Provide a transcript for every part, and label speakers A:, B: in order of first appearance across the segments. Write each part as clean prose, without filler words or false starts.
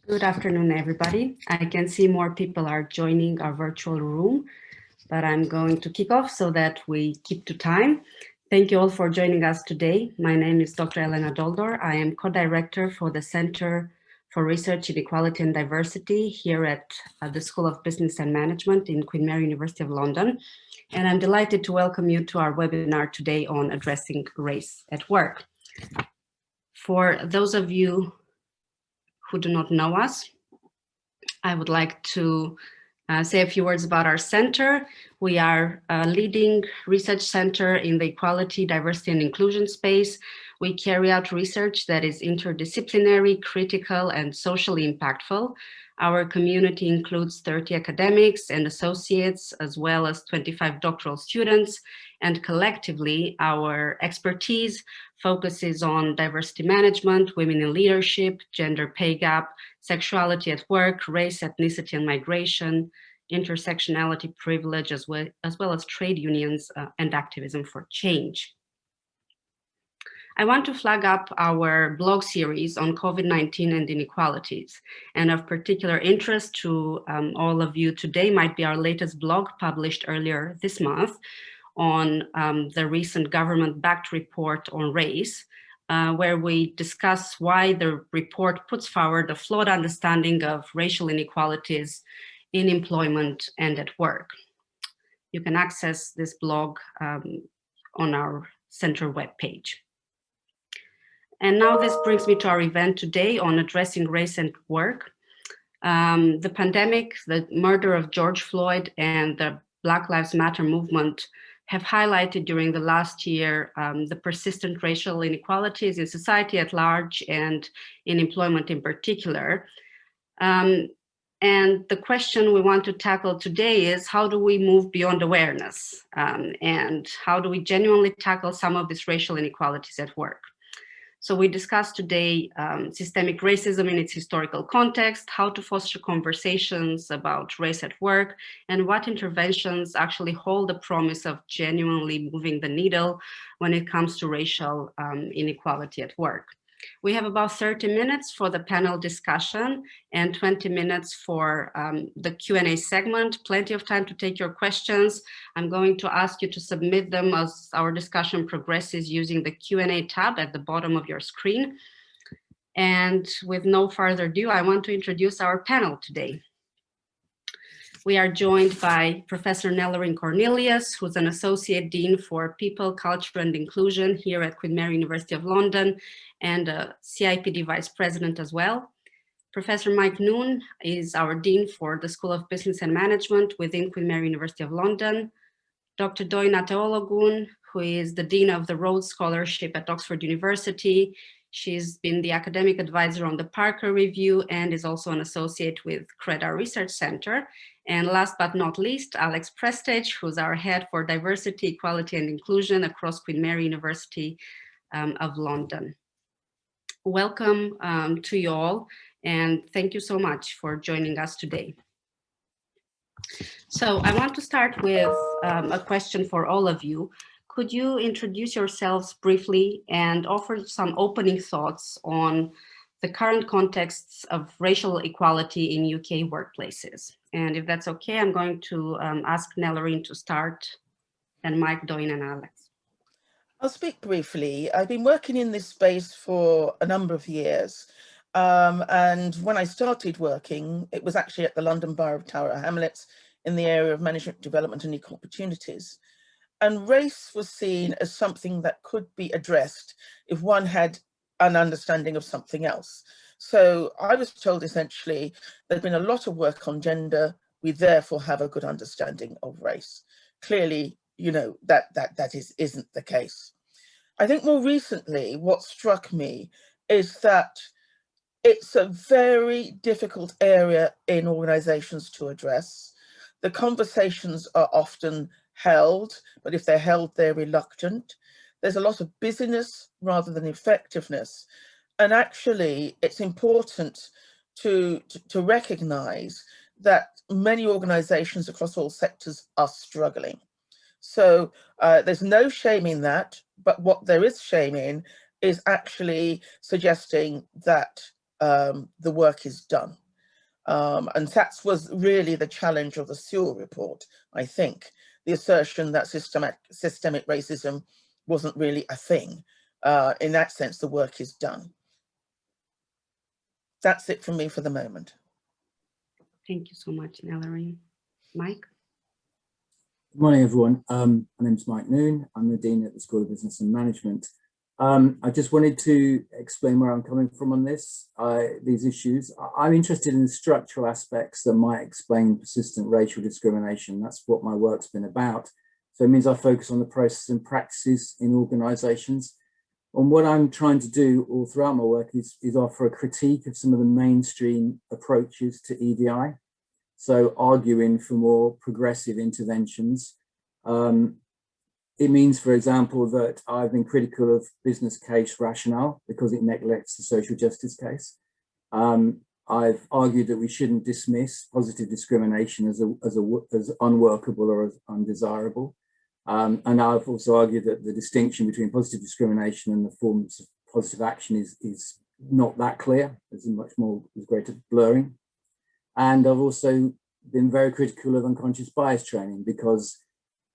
A: Good afternoon, everybody. I can see more people are joining our virtual room, but I'm going to kick off so that we keep to time. Thank you all for joining us today. My name is Dr. Elena Doldor. I am co-director for the Center for Research, Inequality and Diversity here at the School of Business and Management in Queen Mary University of London. And I'm delighted to welcome you to our webinar today on addressing race at work. For those of you who do not know us, I would like to say a few words about our center. We are a leading research center in the equality, diversity, and inclusion space. We carry out research that is interdisciplinary, critical, and socially impactful. Our community includes 30 academics and associates, as well as 25 doctoral students. And collectively, our expertise focuses on diversity management, women in leadership, gender pay gap, sexuality at work, race, ethnicity, and migration, intersectionality, privilege, as well as trade unions and activism for change. I want to flag up our blog series on COVID-19 and inequalities. And of particular interest to all of you today might be our latest blog published earlier this month on the recent government-backed report on race, where we discuss why the report puts forward a flawed understanding of racial inequalities in employment and at work. You can access this blog on our center webpage. And now this brings me to our event today on addressing race at work. The pandemic, the murder of George Floyd, and the Black Lives Matter movement have highlighted during the last year the persistent racial inequalities in society at large and in employment in particular. And the question we want to tackle today is, how do we move beyond awareness? And how do we genuinely tackle some of these racial inequalities at work? So we discussed today systemic racism in its historical context, how to foster conversations about race at work, and what interventions actually hold the promise of genuinely moving the needle when it comes to racial inequality at work. We have about 30 minutes for the panel discussion and 20 minutes for the Q&A segment. Plenty of time to take your questions. I'm going to ask you to submit them as our discussion progresses using the Q&A tab at the bottom of your screen. And with no further ado, I want to introduce our panel today. We are joined by Professor Nelorine Cornelius, who's an Associate Dean for People, Culture and Inclusion here at Queen Mary University of London and a CIPD Vice President as well. Professor Mike Noon is our Dean for the School of Business and Management within Queen Mary University of London. Dr. Doyin Atewologun, who is the Dean of the Rhodes Scholarship at Oxford University. She's been the academic advisor on the Parker Review and is also an associate with CRED, our research center. And last but not least, Alex Prestage, who's our head for diversity, equality, and inclusion across Queen Mary University of London. Welcome to you all, and thank you so much for joining us today. So I want to start with a question for all of you. Could you introduce yourselves briefly and offer some opening thoughts on the current contexts of racial equality in UK workplaces? And if that's okay, I'm going to ask Nelorine to start, and Mike, Doyin, and Alex.
B: I'll speak briefly. I've been working in this space for a number of years. And when I started working, it was actually at the London Borough of Tower Hamlets in the area of management development and equal opportunities. And race was seen as something that could be addressed if one had an understanding of something else. So I was told essentially there's been a lot of work on gender, we therefore have a good understanding of race. Clearly, you know, that isn't the case. I think more recently, what struck me is that it's a very difficult area in organizations to address. The conversations are often held, but if they're held, they're reluctant. There's a lot of busyness rather than effectiveness. And actually, it's important to recognize that many organizations across all sectors are struggling. So there's no shame in that, but what there is shame in is actually suggesting that the work is done. And that was really the challenge of the Sewell report, I think. The assertion that systemic racism wasn't really a thing. In that sense, the work is done. That's it from me for the moment.
A: Thank you so much, Nelorine. Mike?
C: Good morning, everyone. My name is Mike Noon. I'm the Dean at the School of Business and Management. I just wanted to explain where I'm coming from on these issues. I'm interested in the structural aspects that might explain persistent racial discrimination. That's what my work's been about. So it means I focus on the processes and practices in organisations. And what I'm trying to do all throughout my work is offer a critique of some of the mainstream approaches to EDI. So arguing for more progressive interventions. It means, for example, that I've been critical of business case rationale because it neglects the social justice case. I've argued that we shouldn't dismiss positive discrimination as unworkable or as undesirable. And I've also argued that the distinction between positive discrimination and the forms of positive action is not that clear. There's greater blurring. And I've also been very critical of unconscious bias training because,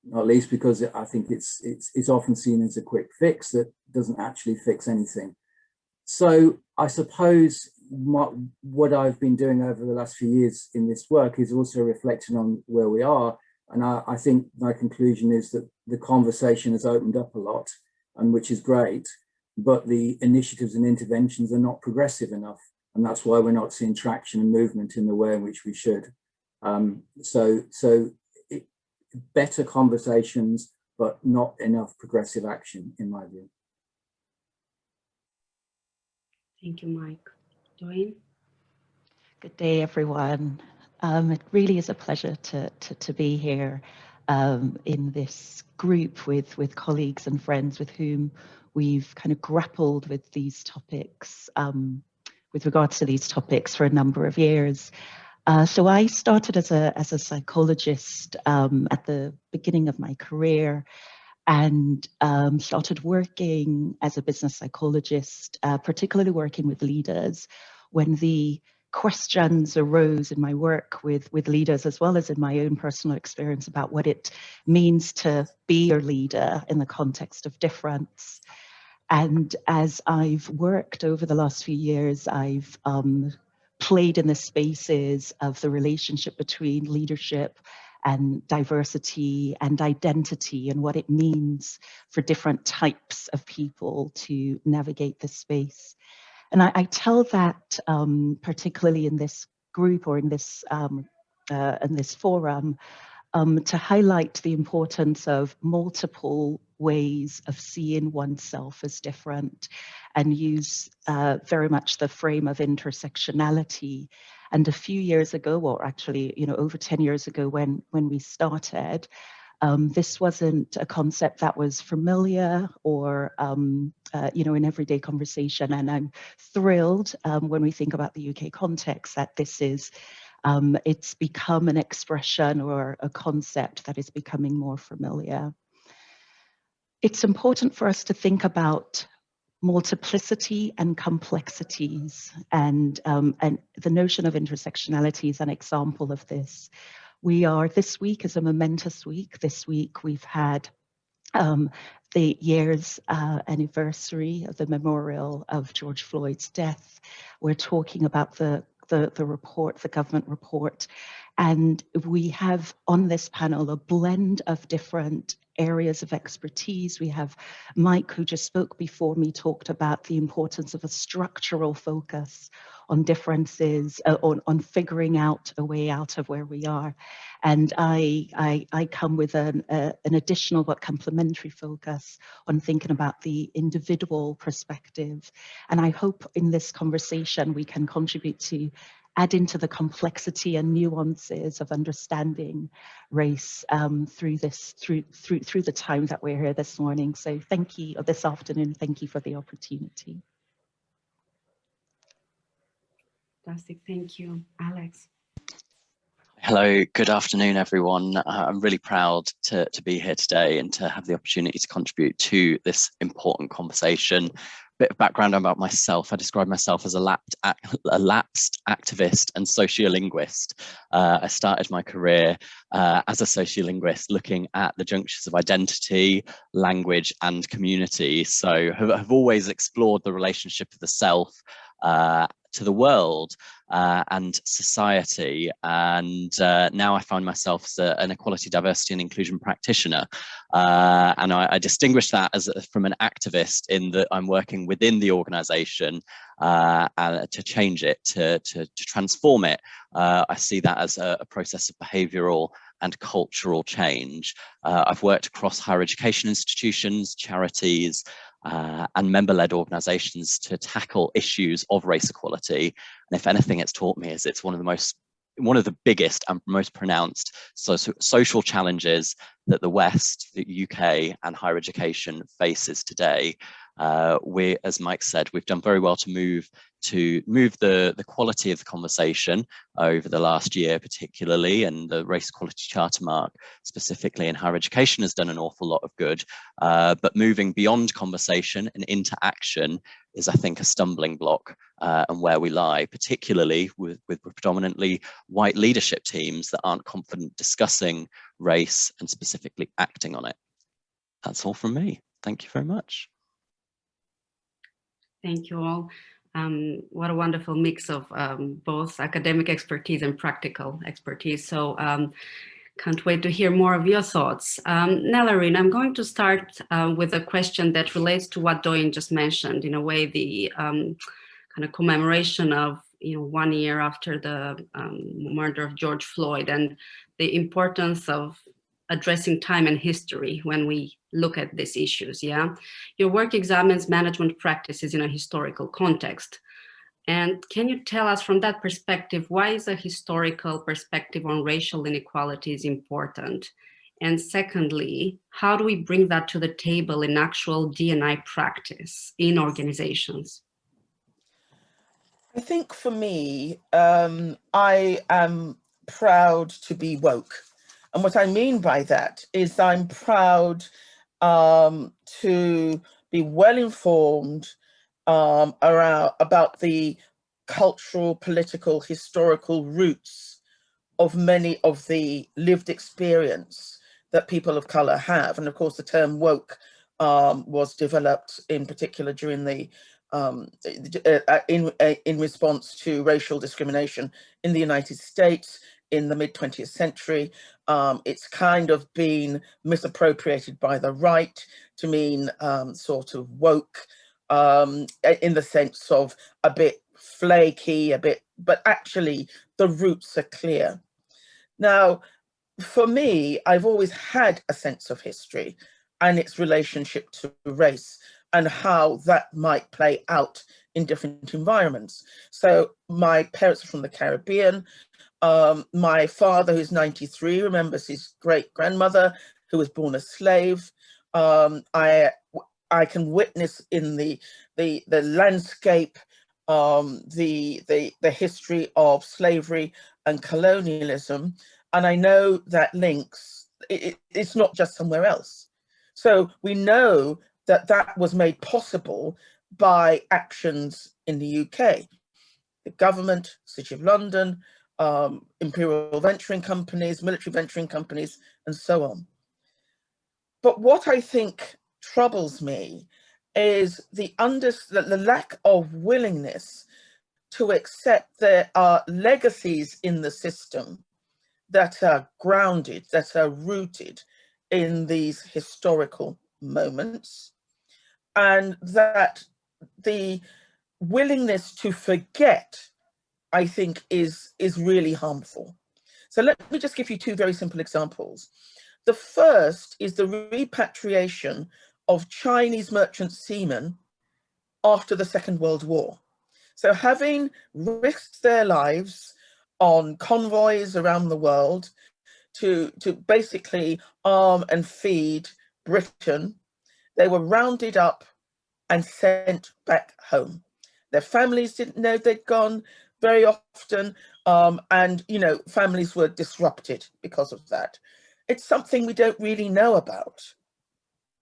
C: not least because I think it's often seen as a quick fix that doesn't actually fix anything. So I suppose what I've been doing over the last few years in this work is also reflecting on where we are. And I think my conclusion is that the conversation has opened up a lot, and which is great, but the initiatives and interventions are not progressive enough. And that's why we're not seeing traction and movement in the way in which we should. Better conversations, but not enough progressive action, in my view.
A: Thank you, Mike. Doyin?
D: Good day, everyone. It really is a pleasure to be here in this group with colleagues and friends with whom we've kind of grappled with these topics, with regards to these topics for a number of years. So I started as a psychologist at the beginning of my career, and started working as a business psychologist, particularly working with leaders when the questions arose in my work with leaders, as well as in my own personal experience about what it means to be a leader in the context of difference. And as I've worked over the last few years, I've played in the spaces of the relationship between leadership and diversity and identity, and what it means for different types of people to navigate this space. And I tell that particularly in this group or in this forum, to highlight the importance of multiple ways of seeing oneself as different, and use very much the frame of intersectionality. And a few years ago, or actually, over 10 years ago when we started, this wasn't a concept that was familiar or, in everyday conversation. And I'm thrilled when we think about the UK context that this is, it's become an expression or a concept that is becoming more familiar. It's important for us to think about multiplicity and complexities, and the notion of intersectionality is an example of this. This week is a momentous week. This week we've had the year's anniversary of the memorial of George Floyd's death. We're talking about the report, the government report, and we have on this panel a blend of different areas of expertise. We have Mike, who just spoke before me, talked about the importance of a structural focus on differences, on figuring out a way out of where we are. And I come with an additional but complementary focus on thinking about the individual perspective. And I hope in this conversation we can contribute to add into the complexity and nuances of understanding race through the time that we're here this morning. So thank you, or this afternoon, thank you for the opportunity.
A: Fantastic, thank you. Alex?
E: Hello, good afternoon, everyone. I'm really proud to be here today and to have the opportunity to contribute to this important conversation bit of background about myself. I describe myself as a lapsed activist and sociolinguist. I started my career as a sociolinguist looking at the junctures of identity, language and community. So have always explored the relationship of the self to the world and society. And now I find myself as an equality, diversity and inclusion practitioner. And I distinguish that as from an activist in that I'm working within the organisation to change it, to transform it. I see that as a process of behavioural and cultural change. I've worked across higher education institutions, charities, and member-led organisations to tackle issues of race equality. And if anything, it's taught me is it's one of the biggest and most pronounced social challenges that the West, the UK, and higher education faces today. We, as Mike said, we've done very well to move the quality of the conversation over the last year, particularly, and the Race Equality Charter Mark specifically in higher education has done an awful lot of good. But moving beyond conversation and into action is, I think, a stumbling block and where we lie, particularly with predominantly white leadership teams that aren't confident discussing race and specifically acting on it. That's all from me. Thank you very much.
A: Thank you all. What a wonderful mix of both academic expertise and practical expertise. So can't wait to hear more of your thoughts. Nellarine, I'm going to start with a question that relates to what Doyin just mentioned. In a way, the kind of commemoration of 1 year after the murder of George Floyd and the importance of addressing time and history when we look at these issues, yeah? Your work examines management practices in a historical context. And can you tell us from that perspective, why is a historical perspective on racial inequalities important? And secondly, how do we bring that to the table in actual D&I practice in organizations?
B: I think for me, I am proud to be woke. And what I mean by that is I'm proud to be well informed about the cultural, political, historical roots of many of the lived experience that people of color have. And of course, the term woke was developed in particular during the in response to racial discrimination in the United States in the mid-20th century. It's kind of been misappropriated by the right to mean sort of woke in the sense of a bit flaky, but actually the roots are clear. Now, for me, I've always had a sense of history and its relationship to race and how that might play out in different environments. So my parents are from the Caribbean. My father, who's 93, remembers his great-grandmother who was born a slave. I can witness in the landscape the history of slavery and colonialism, and I know that links. It's not just somewhere else. So we know that that was made possible by actions in the UK, the government, City of London, imperial venturing companies, military venturing companies, and so on. But what I think troubles me is the lack of willingness to accept there are legacies in the system that are grounded, that are rooted in these historical moments, and that the willingness to forget, I think, is really harmful. So let me just give you two very simple examples. The first is the repatriation of Chinese merchant seamen after the Second World War. So having risked their lives on convoys around the world to basically arm and feed Britain, they were rounded up and sent back home. Their families didn't know they'd gone very often, and families were disrupted because of that. It's something we don't really know about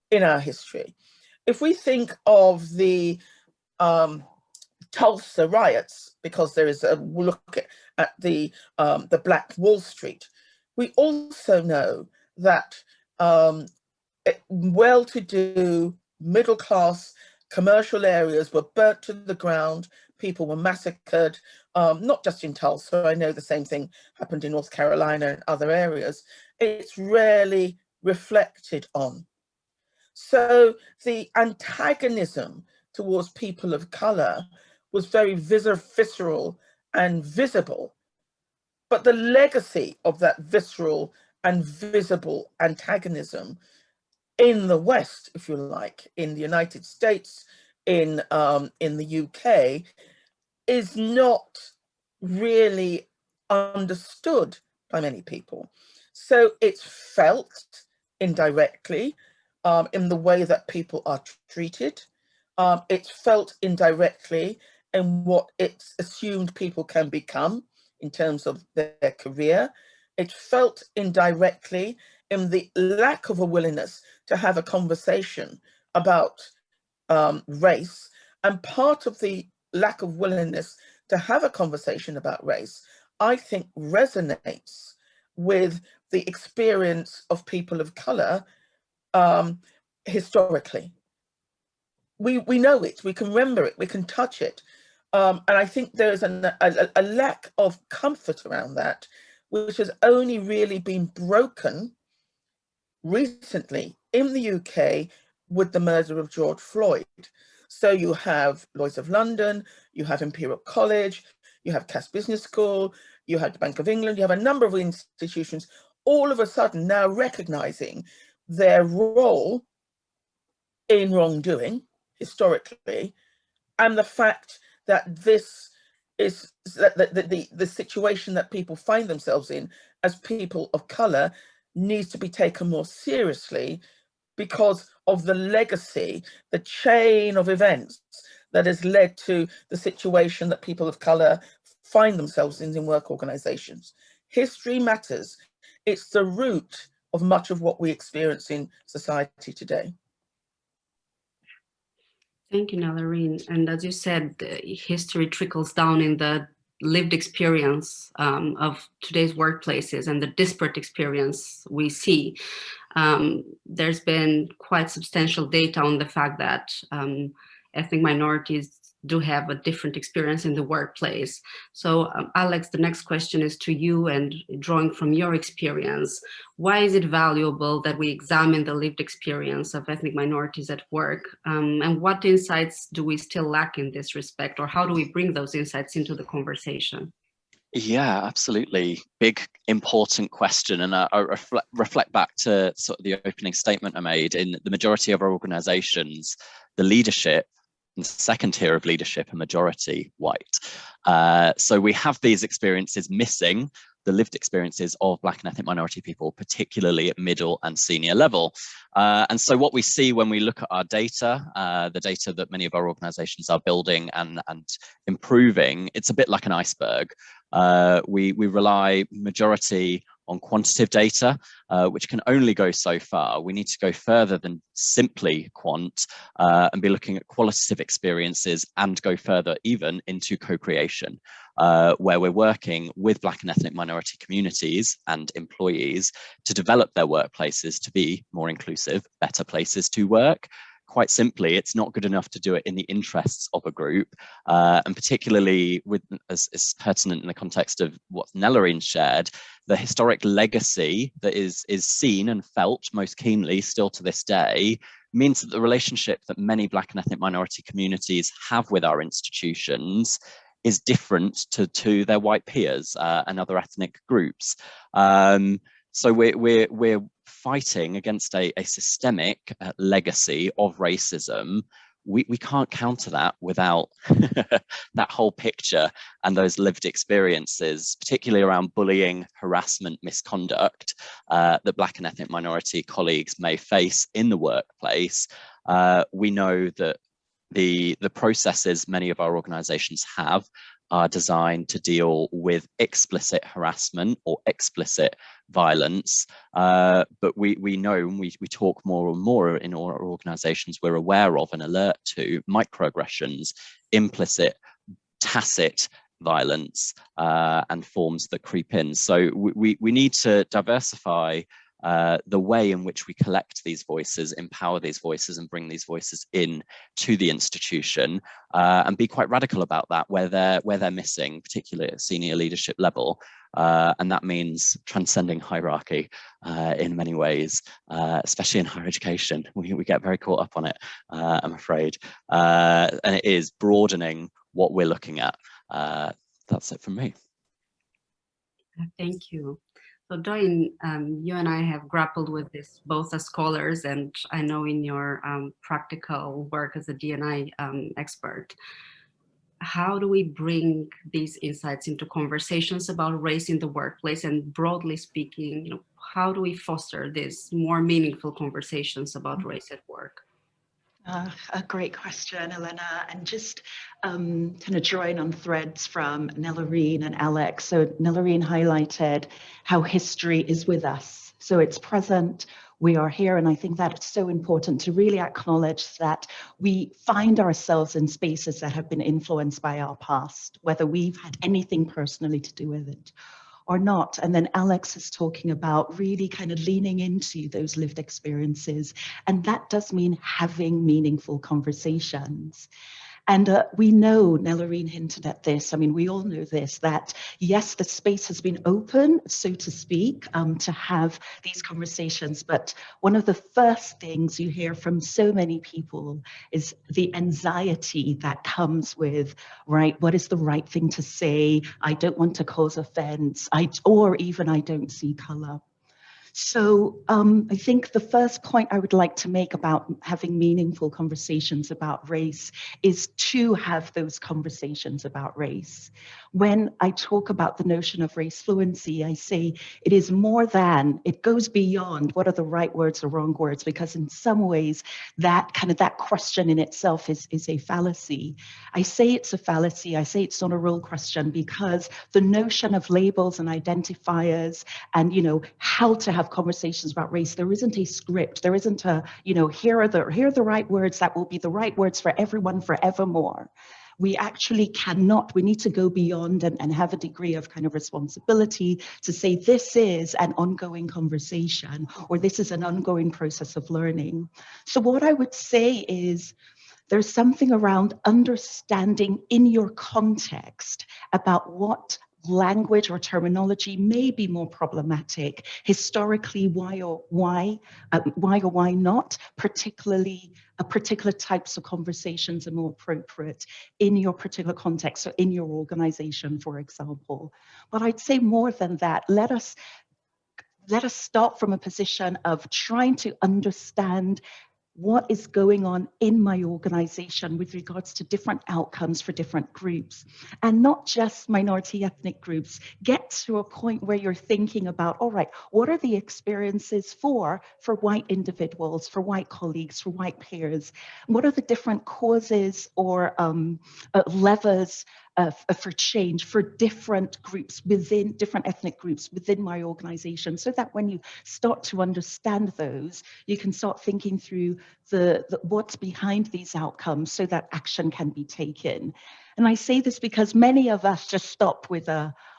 B: in our history. If we think of the Tulsa riots, because there is a look at the Black Wall Street. We also know that well-to-do, middle-class commercial areas were burnt to the ground, people were massacred, not just in Tulsa. I know the same thing happened in North Carolina and other areas. It's rarely reflected on. So the antagonism towards people of colour was very visceral and visible. But the legacy of that visceral and visible antagonism in the West, if you like, in the United States, in the UK, is not really understood by many people. So it's felt indirectly in the way that people are treated. It's felt indirectly in what it's assumed people can become in terms of their career. It's felt indirectly in the lack of a willingness to have a conversation about race. And part of the lack of willingness to have a conversation about race, I think, resonates with the experience of people of colour historically. We know it, we can remember it, we can touch it. And I think there's a lack of comfort around that, which has only really been broken recently in the UK with the murder of George Floyd. So you have Lloyd's of London, you have Imperial College, you have Cass Business School, you have the Bank of England, you have a number of institutions all of a sudden now recognising their role in wrongdoing historically, and the fact that this is the situation that people find themselves in as people of colour needs to be taken more seriously because of the legacy, the chain of events that has led to the situation that people of colour find themselves in work organisations. History matters. It's the root of much of what we experience in society today.
A: Thank you, Nalarine. And as you said, history trickles down in the lived experience of today's workplaces and the disparate experience we see. There's been quite substantial data on the fact that ethnic minorities do have a different experience in the workplace. So Alex, the next question is to you, and drawing from your experience, why is it valuable that we examine the lived experience of ethnic minorities at work? And what insights do we still lack in this respect, or how do we bring those insights into the conversation?
E: Yeah, absolutely. Big, important question. And I reflect back to sort of the opening statement I made. In the majority of our organizations, the leadership, the second tier of leadership, are majority white. So we have these experiences missing the lived experiences of Black and ethnic minority people, particularly at middle and senior level. And so what we see when we look at our data, the data that many of our organizations are building and improving, it's a bit like an iceberg. We rely majority on quantitative data, which can only go so far. We need to go further than simply quant and be looking at qualitative experiences and go further even into co-creation, where we're working with Black and ethnic minority communities and employees to develop their workplaces to be more inclusive, better places to work. Quite simply, it's not good enough to do it in the interests of a group, and particularly with, as pertinent in the context of what Nalarine shared, the historic legacy that is seen and felt most keenly still to this day means that the relationship that many Black and ethnic minority communities have with our institutions is different to their white peers and other ethnic groups. So we're fighting against a systemic legacy of racism. We can't counter that without that whole picture and those lived experiences, particularly around bullying, harassment, misconduct that Black and ethnic minority colleagues may face in the workplace. We know that the processes many of our organizations have are designed to deal with explicit harassment or explicit violence, but we know, and we talk more and more in our organisations, we're aware of and alert to microaggressions, implicit, tacit violence, and forms that creep in. So we need to diversify the way in which we collect these voices, empower these voices, and bring these voices in to the institution, and be quite radical about that where they're missing, particularly at senior leadership level. And that means transcending hierarchy in many ways, especially in higher education. We get very caught up on it, I'm afraid. And it is broadening what we're looking at. That's it from me.
A: Thank you. So Doyin, you and I have grappled with this both as scholars and I know in your practical work as a D&I expert. How do we bring these insights into conversations about race in the workplace, and broadly speaking, you know, how do we foster these more meaningful conversations about race at work?
D: A great question, Elena, and just kind of drawing on threads from Nelorine and Alex. So Nelorine highlighted how history is with us. So it's present, we are here, and I think that it's so important to really acknowledge that we find ourselves in spaces that have been influenced by our past, whether we've had anything personally to do with it or not. And then Alex is talking about really kind of leaning into those lived experiences. And that does mean having meaningful conversations. And we know, Nelorine hinted at this, I mean, we all know this, that yes, the space has been open, so to speak, to have these conversations. But one of the first things you hear from so many people is the anxiety that comes with, right, what is the right thing to say? I don't want to cause offense, or even I don't see color. So I think the first point I would like to make about having meaningful conversations about race is to have those conversations about race. When I talk about the notion of race fluency, I say it is more than, it goes beyond what are the right words or wrong words, because in some ways that question in itself is a fallacy. I say it's a fallacy, I say it's not a rule question, because the notion of labels and identifiers and, you know, how to have conversations about race, there isn't a script, there isn't a, you know, here are the right words that will be the right words for everyone forevermore. We actually cannot, we need to go beyond and have a degree of kind of responsibility to say this is an ongoing conversation, or this is an ongoing process of learning. So what I would say is, there's something around understanding in your context about what language or terminology may be more problematic historically, why or why not, particularly particular types of conversations are more appropriate in your particular context, so in your organization, for example. But I'd say more than that, let us start from a position of trying to understand what is going on in my organization with regards to different outcomes for different groups, and not just minority ethnic groups. Get to a point where you're thinking about, all right, what are the experiences for white individuals, for white colleagues, for white peers? What are the different causes or levers for change for different groups within, different ethnic groups within my organization, so that when you start to understand those, you can start thinking through the what's behind these outcomes so that action can be taken. And I say this because many of us just stop with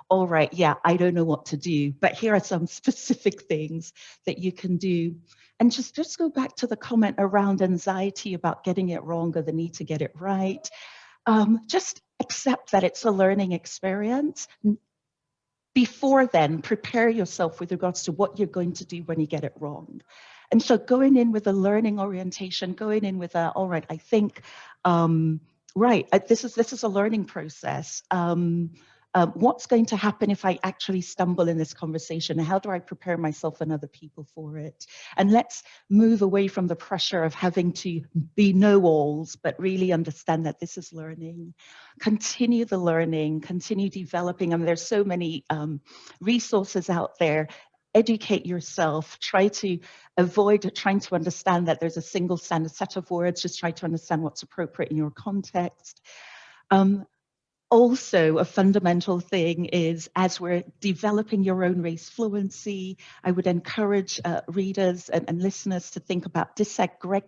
D: all right, yeah, I don't know what to do, but here are some specific things that you can do. And just go back to the comment around anxiety about getting it wrong or the need to get it right. Just accept that it's a learning experience. Before then, prepare yourself with regards to what you're going to do when you get it wrong. And so going in with a learning orientation, going in with all right, I think, right, this is a learning process. What's going to happen if I actually stumble in this conversation? How do I prepare myself and other people for it? And let's move away from the pressure of having to be know-alls, but really understand that this is learning. Continue the learning, continue developing. I mean, there's so many resources out there. Educate yourself, try to avoid trying to understand that there's a single standard set of words, just try to understand what's appropriate in your context. also a fundamental thing is, as we're developing your own race fluency, I would encourage readers and listeners to think about disaggregating.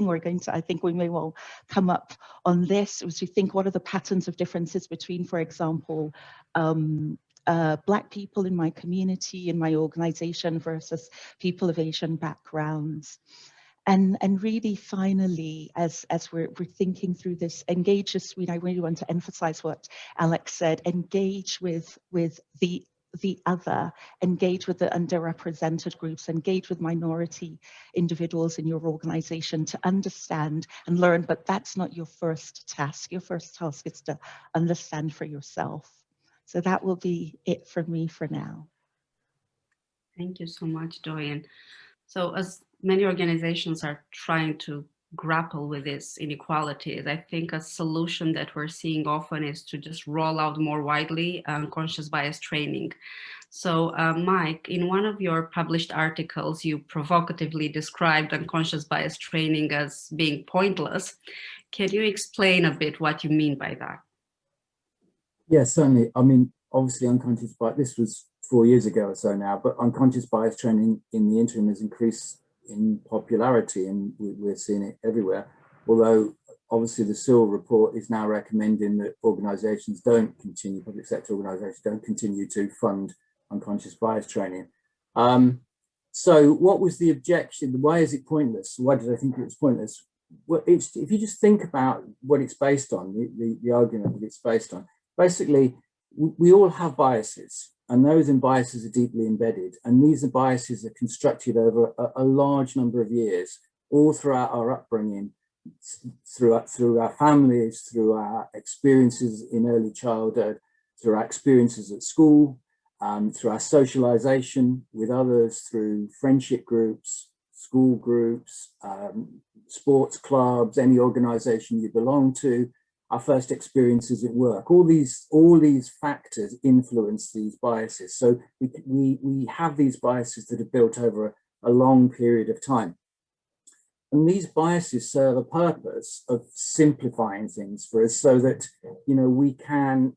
D: We're going to, I think we may well come up on this, as we think, what are the patterns of differences between, for example, Black people in my community, in my organization versus people of Asian backgrounds. And really, finally, as we're thinking through this, engage this week, I really want to emphasize what Alex said, engage with the other, engage with the underrepresented groups, engage with minority individuals in your organization to understand and learn, but that's not your first task. Your first task is to understand for yourself. So that will be it for me for now.
A: Thank you so much, Doyin. So as many organizations are trying to grapple with these inequalities, I think a solution that we're seeing often is to just roll out more widely unconscious bias training. So Mike, in one of your published articles, you provocatively described unconscious bias training as being pointless. Can you explain a bit what you mean by that?
C: Yes, certainly. I mean, obviously unconscious bias, this was 4 years ago or so now, but unconscious bias training in the interim has increased in popularity, and we're seeing it everywhere. Although obviously the Sewell report is now recommending that organizations don't continue, public sector organizations don't continue to fund unconscious bias training. So what was the objection? Why is it pointless? Why did I think it was pointless? Well, if you just think about what it's based on, the argument that it's based on, basically, we all have biases, and those biases are deeply embedded. And these biases are constructed over a large number of years, all throughout our upbringing, through our families, through our experiences in early childhood, through our experiences at school, through our socialization with others, through friendship groups, school groups, sports clubs, any organization you belong to, our first experiences at work. All these factors influence these biases. So we have these biases that are built over a long period of time. And these biases serve a purpose of simplifying things for us so that, you know, we can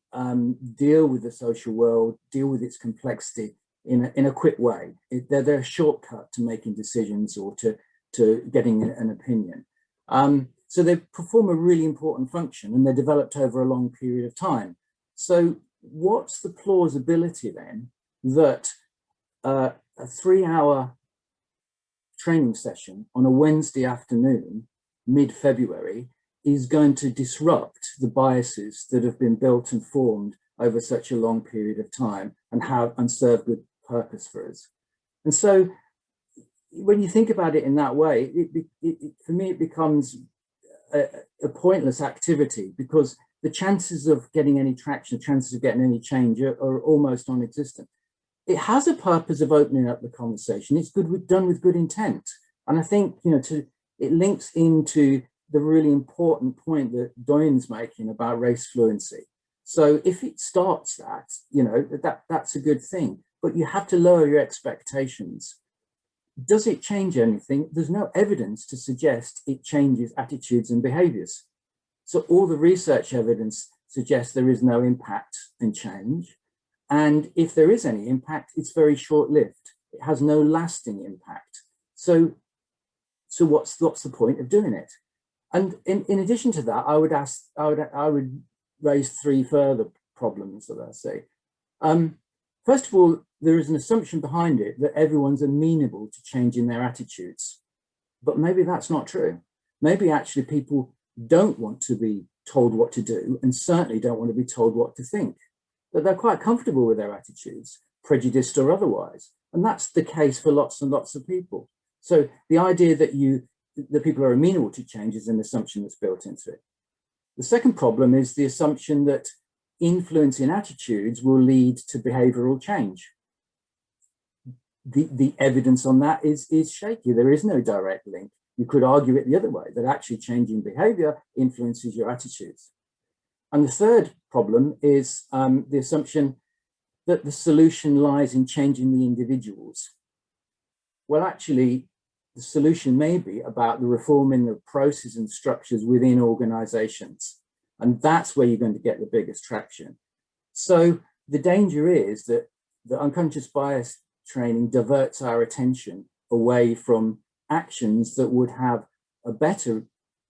C: deal with the social world, deal with its complexity in a quick way. They're a shortcut to making decisions or to getting an opinion. So they perform a really important function, and they're developed over a long period of time. So what's the plausibility then that a 3-hour training session on a Wednesday afternoon, mid-February, is going to disrupt the biases that have been built and formed over such a long period of time and serve good purpose for us? And so when you think about it in that way, for me, it becomes a pointless activity, because the chances of getting any traction, the chances of getting any change are almost non-existent. It has a purpose of opening up the conversation. It's done with good intent. And I think, you know, it links into the really important point that Doyin's making about race fluency. So if it starts that, you know, that's a good thing, but you have to lower your expectations. Does it change anything? There's no evidence to suggest it changes attitudes and behaviors. So all the research evidence suggests there is no impact and change. And if there is any impact, it's very short-lived. It has no lasting impact. So what's the point of doing it? And in addition to that, I would raise 3 further problems that I say. First of all, there is an assumption behind it that everyone's amenable to changing their attitudes. But maybe that's not true. Maybe actually people don't want to be told what to do, and certainly don't want to be told what to think. That they're quite comfortable with their attitudes, prejudiced or otherwise. And that's the case for lots and lots of people. So the idea that people are amenable to change is an assumption that's built into it. The second problem is the assumption that influence in attitudes will lead to behavioral change. The evidence on that is shaky. There is no direct link. You could argue it the other way, that actually changing behavior influences your attitudes. And the third problem is the assumption that the solution lies in changing the individuals. Well, actually, the solution may be about the reforming of processes and structures within organizations. And that's where you're going to get the biggest traction. So the danger is that the unconscious bias training diverts our attention away from actions that would have a better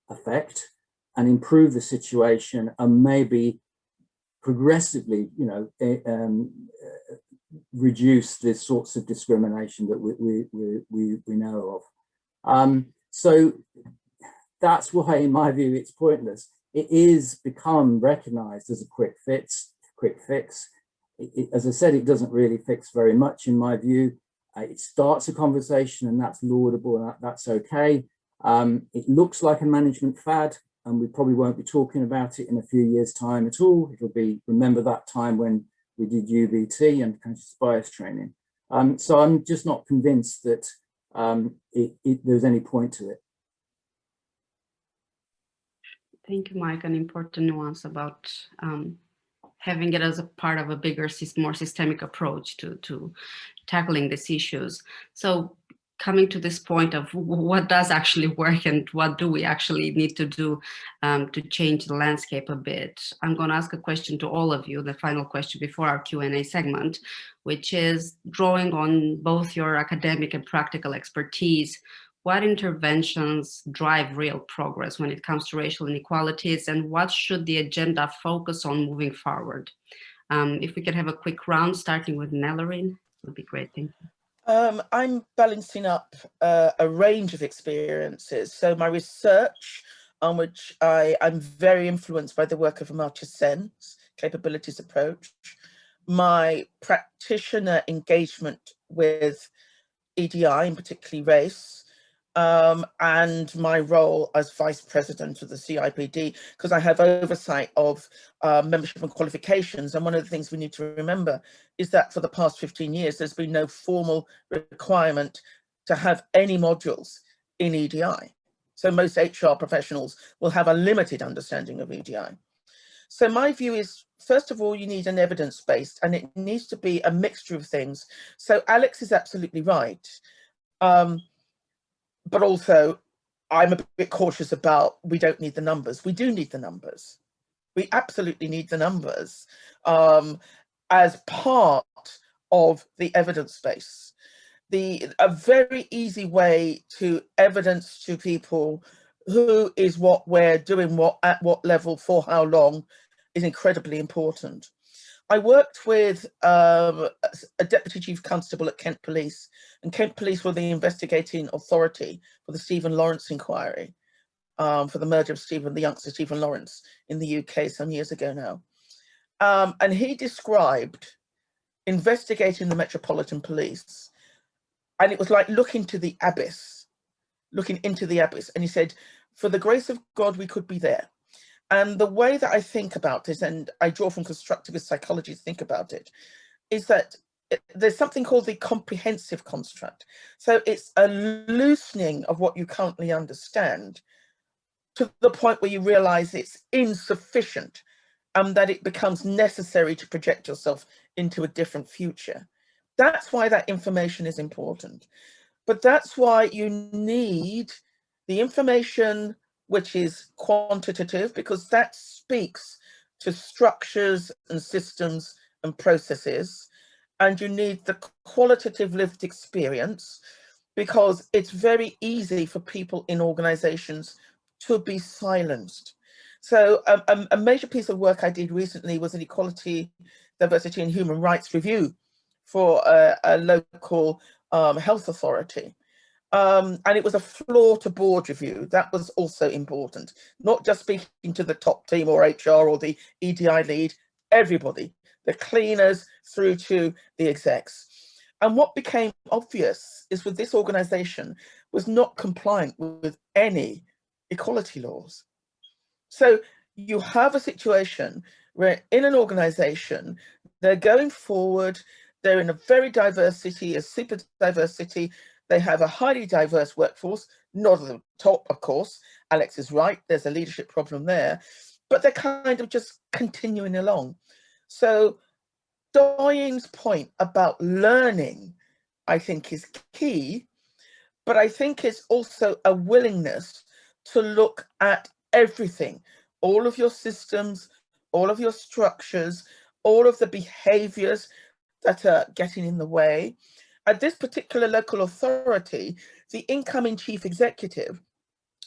C: effect and improve the situation, and maybe progressively, reduce the sorts of discrimination that we know of. So that's why, in my view, it's pointless. It is become recognized as a quick fix. As I said, it doesn't really fix very much, in my view. It starts a conversation, and that's laudable, and that's okay. It looks like a management fad, and we probably won't be talking about it in a few years' time at all. It'll be, remember that time when we did UBT and unconscious bias training. So I'm just not convinced that there's any point to it.
A: Thank you, Mike. An important nuance about having it as a part of a bigger, more systemic approach to tackling these issues. So coming to this point of what does actually work and what do we actually need to do to change the landscape a bit, I'm going to ask a question to all of you, the final question before our Q&A segment, which is drawing on both your academic and practical expertise. What interventions drive real progress when it comes to racial inequalities, and what should the agenda focus on moving forward? If we could have a quick round, starting with Nelorine, would be great. Thank you.
B: I'm balancing up a range of experiences. So my research, on which I'm very influenced by the work of Amartya Sen's capabilities approach, my practitioner engagement with EDI, and particularly race, and my role as Vice President of the CIPD, because I have oversight of membership and qualifications. And one of the things we need to remember is that for the past 15 years, there's been no formal requirement to have any modules in EDI. So most HR professionals will have a limited understanding of EDI. So my view is, first of all, you need an evidence-based, and it needs to be a mixture of things. So Alex is absolutely right. But also, I'm a bit cautious about, we don't need the numbers. We do need the numbers. We absolutely need the numbers as part of the evidence base. A very easy way to evidence to people who is what, where, doing what, at what level, for how long, is incredibly important. I worked with a deputy chief constable at Kent Police, and Kent Police were the investigating authority for the Stephen Lawrence inquiry, for the murder of the youngster Stephen Lawrence in the UK some years ago now. And he described investigating the Metropolitan Police, and it was like looking into the abyss. And he said, for the grace of God, we could be there. And the way that I think about this, and I draw from constructivist psychology to think about it, is that there's something called the comprehensive construct. So it's a loosening of what you currently understand to the point where you realize it's insufficient and that it becomes necessary to project yourself into a different future. That's why that information is important. But that's why you need the information which is quantitative, because that speaks to structures and systems and processes. And you need the qualitative lived experience, because it's very easy for people in organizations to be silenced. So a major piece of work I did recently was an equality, diversity and human rights review for a local health authority. And it was a floor to board review. That was also important, not just speaking to the top team or HR or the EDI lead, everybody, the cleaners through to the execs. And what became obvious is with this organization was not compliant with any equality laws. So you have a situation where in an organization, they're going forward, they're in a very diverse city, a super diverse city. They have a highly diverse workforce, not at the top, of course. Alex is right, there's a leadership problem there, but they're kind of just continuing along. So Doyin's point about learning, I think, is key, but I think it's also a willingness to look at everything, all of your systems, all of your structures, all of the behaviours that are getting in the way. At this particular local authority, the incoming chief executive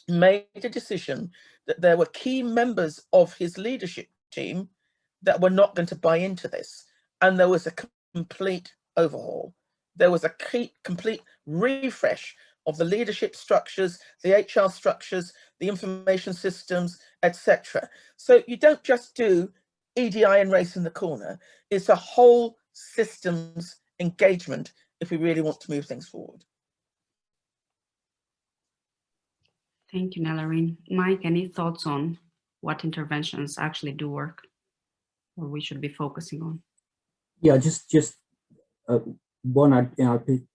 B: made a decision that there were key members of his leadership team that were not going to buy into this. And there was a complete overhaul. There was a complete refresh of the leadership structures, the HR structures, the information systems, etc. So you don't just do EDI and race in the corner. It's a whole systems engagement if we really want to move things forward.
A: Thank you, Nellarine. Mike, any thoughts on what interventions actually do work or we should be focusing on?
C: Yeah, just one I'd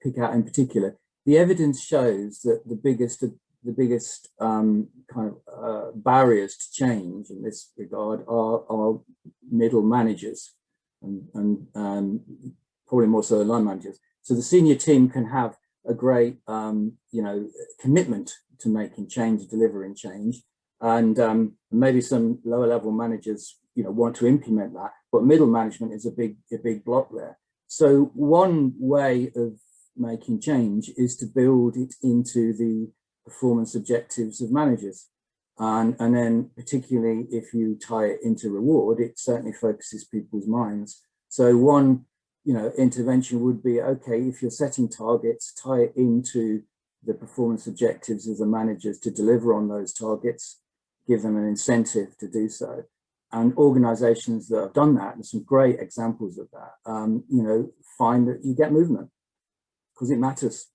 C: pick out in particular. The evidence shows that the biggest kind of barriers to change in this regard are middle managers and probably more so line managers. So the senior team can have a great commitment to making change, delivering change, and maybe some lower level managers want to implement that, but middle management is a big block there. So one way of making change is to build it into the performance objectives of managers, and then particularly if you tie it into reward, it certainly focuses people's minds. So one intervention would be, okay, if you're setting targets, tie it into the performance objectives of the managers to deliver on those targets, give them an incentive to do so. And organizations that have done that, and some great examples of that, find that you get movement because it matters.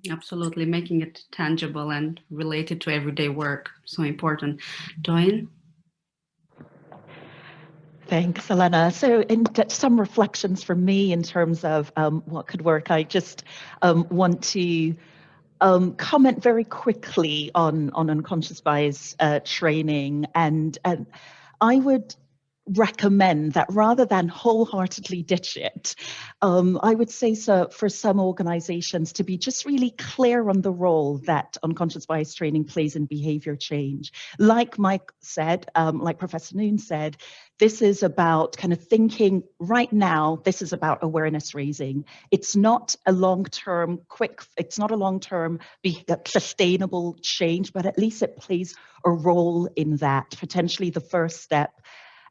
A: Absolutely, making it tangible and related to everyday work, so important. Doyin?
D: Thanks, Elena. So some reflections from me in terms of what could work. I just want to comment very quickly on unconscious bias training, and I would recommend that rather than wholeheartedly ditch it, I would say so for some organizations to be just really clear on the role that unconscious bias training plays in behavior change. Like Mike said, like Professor Noon said, this is about kind of thinking right now, this is about awareness raising. It's not a long-term sustainable change, but at least it plays a role in that, potentially the first step.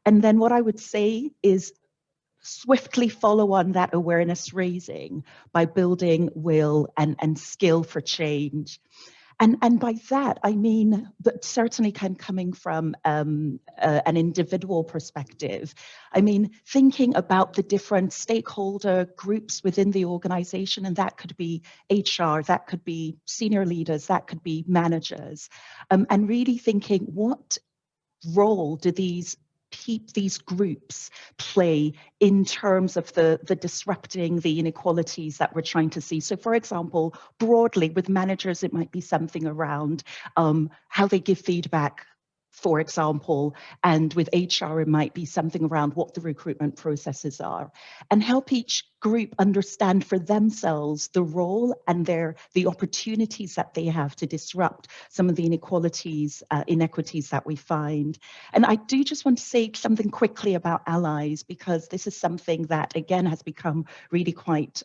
D: And then what I would say is swiftly follow on that awareness raising by building will and skill for change. And by that, I mean, but certainly coming from an individual perspective, I mean, thinking about the different stakeholder groups within the organization, and that could be HR, that could be senior leaders, that could be managers, and really thinking what role do these groups play in terms of the disrupting the inequalities that we're trying to see. So for example, broadly with managers, it might be something around how they give feedback, for example, and with HR, it might be something around what the recruitment processes are, and help each group understand for themselves the role and the opportunities that they have to disrupt some of the inequities that we find. And I do just want to say something quickly about allies, because this is something that again has become really quite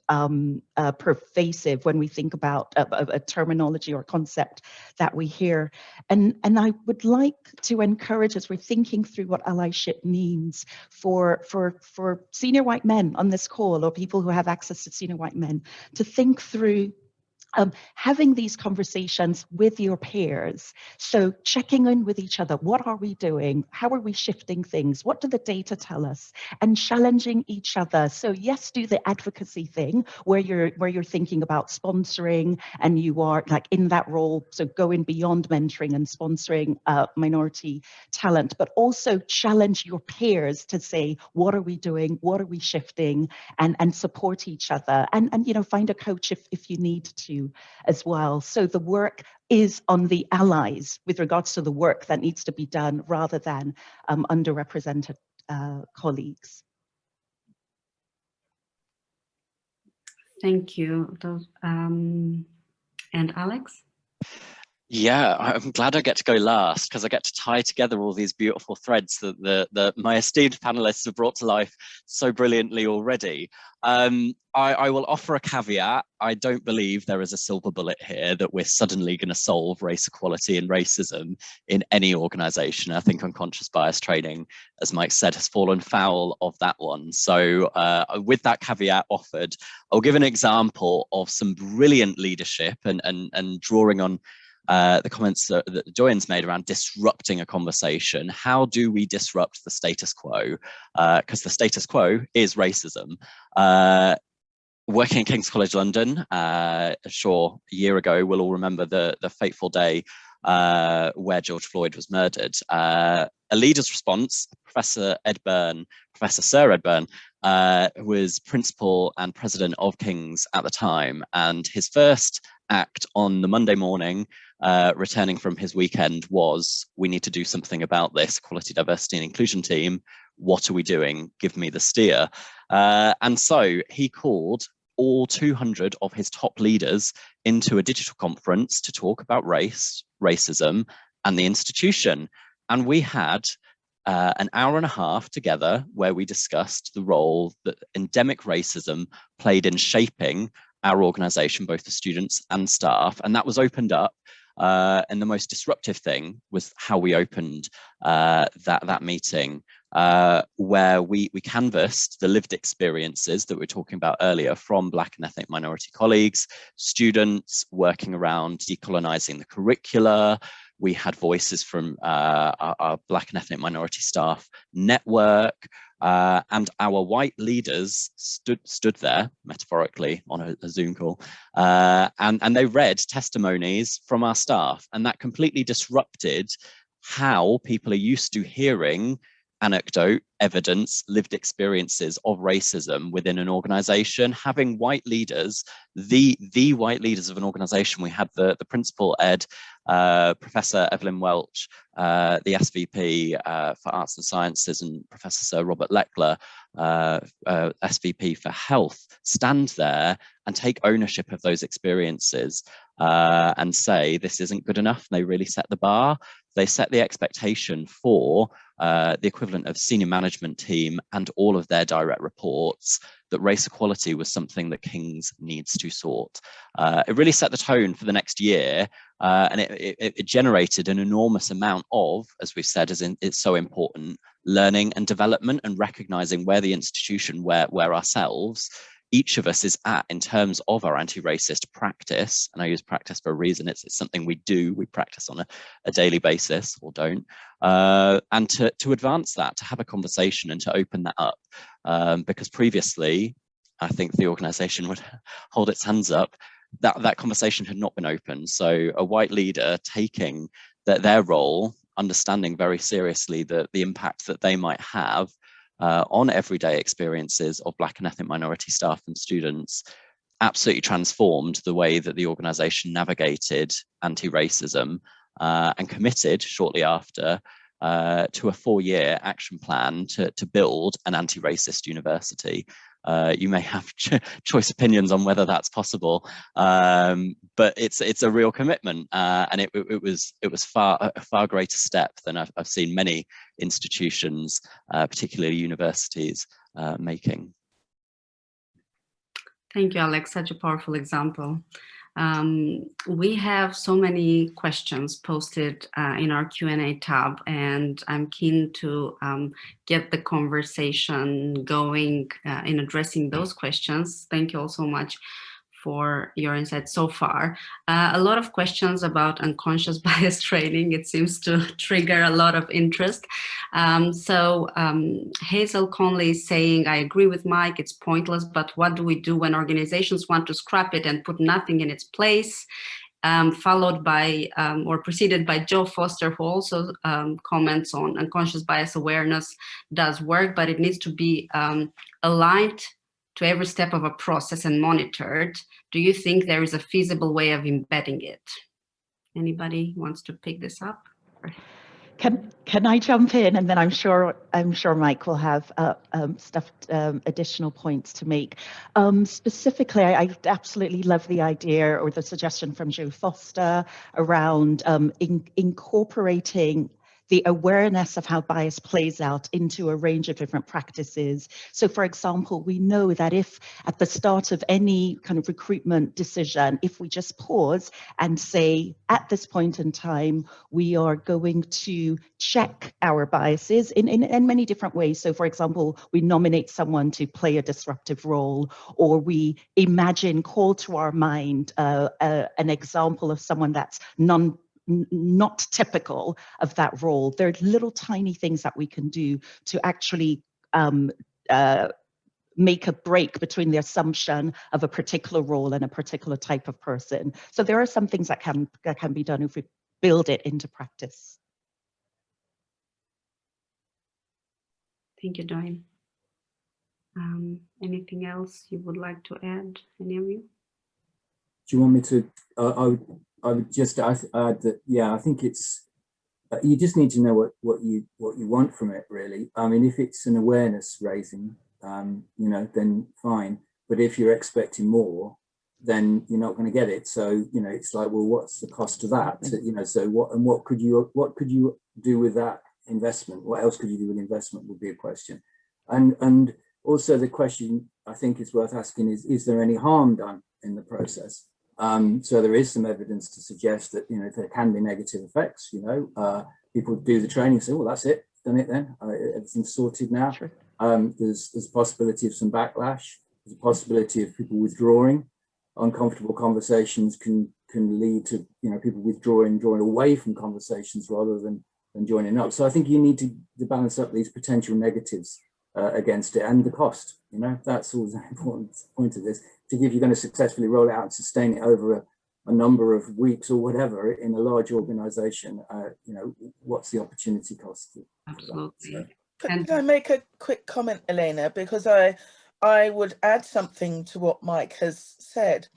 D: pervasive when we think about a terminology or concept that we hear. And I would like to encourage, as we're thinking through what allyship means for senior white men on this call, or people who have access to senior white men, to think through having these conversations with your peers. So checking in with each other. What are we doing? How are we shifting things? What do the data tell us? And challenging each other. So yes, do the advocacy thing where you're thinking about sponsoring and you are like in that role. So going beyond mentoring and sponsoring minority talent, but also challenge your peers to say, what are we doing? What are we shifting? And support each other. And find a coach if you need to as well. So the work is on the allies with regards to the work that needs to be done rather than underrepresented colleagues.
A: Thank you. And Alex?
E: Yeah, I'm glad I get to go last because I get to tie together all these beautiful threads that my esteemed panelists have brought to life so brilliantly already. I will offer a caveat. I don't believe there is a silver bullet here that we're suddenly going to solve race equality and racism in any organisation. I think unconscious bias training, as Mike said, has fallen foul of that one. So with that caveat offered, I'll give an example of some brilliant leadership and drawing on the comments that Doyin's made around disrupting a conversation. How do we disrupt the status quo? Because the status quo is racism. Working at King's College London, sure, a year ago, we'll all remember the fateful day where George Floyd was murdered. A leader's response, Professor Sir Ed Byrne, was principal and president of King's at the time, and his first act on the Monday morning, returning from his weekend, was, we need to do something about this. Equality, Diversity and Inclusion team, what are we doing? Give me the steer. And so he called all 200 of his top leaders into a digital conference to talk about race, racism, and the institution. And we had an hour and a half together where we discussed the role that endemic racism played in shaping our organisation, both the students and staff, and that was opened up. And the most disruptive thing was how we opened that meeting, where we canvassed the lived experiences that we were talking about earlier from Black and ethnic minority colleagues, students working around decolonising the curricula. We had voices from our Black and ethnic minority staff network, and our white leaders stood there, metaphorically, on a Zoom call, and they read testimonies from our staff, and that completely disrupted how people are used to hearing anecdote, evidence, lived experiences of racism within an organization. Having white leaders, the white leaders of an organization, we had the principal ed, Professor Evelyn Welch, the SVP for Arts and Sciences, and Professor Sir Robert Leckler, SVP for Health, stand there and take ownership of those experiences and say, this isn't good enough. And they really set the bar. They set the expectation for the equivalent of senior management team and all of their direct reports that race equality was something that King's needs to sort. It really set the tone for the next year, and it generated an enormous amount of, as we've said, it's so important, learning and development, and recognizing where the institution, where ourselves, each of us is at in terms of our anti-racist practice. And I use practice for a reason. It's something we do, we practice on a daily basis, or don't, and to advance that, to have a conversation and to open that up, because previously, I think the organization would hold its hands up, that conversation had not been open. So a white leader taking their role, understanding very seriously the impact that they might have on everyday experiences of Black and ethnic minority staff and students, absolutely transformed the way that the organisation navigated anti-racism, and committed shortly after to a 4-year action plan to build an anti-racist university. You may have choice opinions on whether that's possible, but it's a real commitment, and it was a far greater step than I've seen many institutions, particularly universities, making.
A: Thank you, Alex. Such a powerful example. We have so many questions posted in our Q&A tab, and I'm keen to get the conversation going in addressing those questions. Thank you all so much for your insights so far. A lot of questions about unconscious bias training. It seems to trigger a lot of interest. Hazel Conley is saying, I agree with Mike, it's pointless, but what do we do when organizations want to scrap it and put nothing in its place? Followed by, or preceded by Joe Foster, who also comments on unconscious bias awareness does work, but it needs to be aligned to every step of a process and monitored. Do you think there is a feasible way of embedding it? Anybody wants to pick this up?
D: Can I jump in, and then I'm sure Mike will have additional points to make. Specifically, I absolutely love the idea or the suggestion from Joe Foster around incorporating the awareness of how bias plays out into a range of different practices. So for example, we know that if at the start of any kind of recruitment decision, if we just pause and say, at this point in time, we are going to check our biases in many different ways. So for example, we nominate someone to play a disruptive role, or we call to our mind an example of someone that's not typical of that role. There are little tiny things that we can do to actually make a break between the assumption of a particular role and a particular type of person. So there are some things that can be done if we build it into practice.
A: Thank you, Doyin. Anything else you would like to add, any of you?
C: Do you want me to? I would just add that, yeah, I think it's, you just need to know what you want from it, really. I mean, if it's an awareness raising, you know, then fine. But if you're expecting more, then you're not going to get it. So, you know, it's like, well, what's the cost of that? You know, so what could you do with that investment? What else could you do with investment would be a question. And also the question I think is worth asking is there any harm done in the process? So there is some evidence to suggest that, you know, there can be negative effects. You know, people do the training, say, well, that's it, done it then, everything's sorted now. Sure. There's a possibility of some backlash. There's a possibility of people withdrawing. Uncomfortable conversations can lead to, you know, people drawing away from conversations rather than joining up. So I think you need to balance up these potential negatives against it, and the cost. You know, that's always an important point of this. If you're going to successfully roll it out and sustain it over a number of weeks or whatever in a large organization, you know, what's the opportunity cost?
A: Absolutely.
C: So.
B: Could I make a quick comment, Elena? Because I would add something to what Mike has said.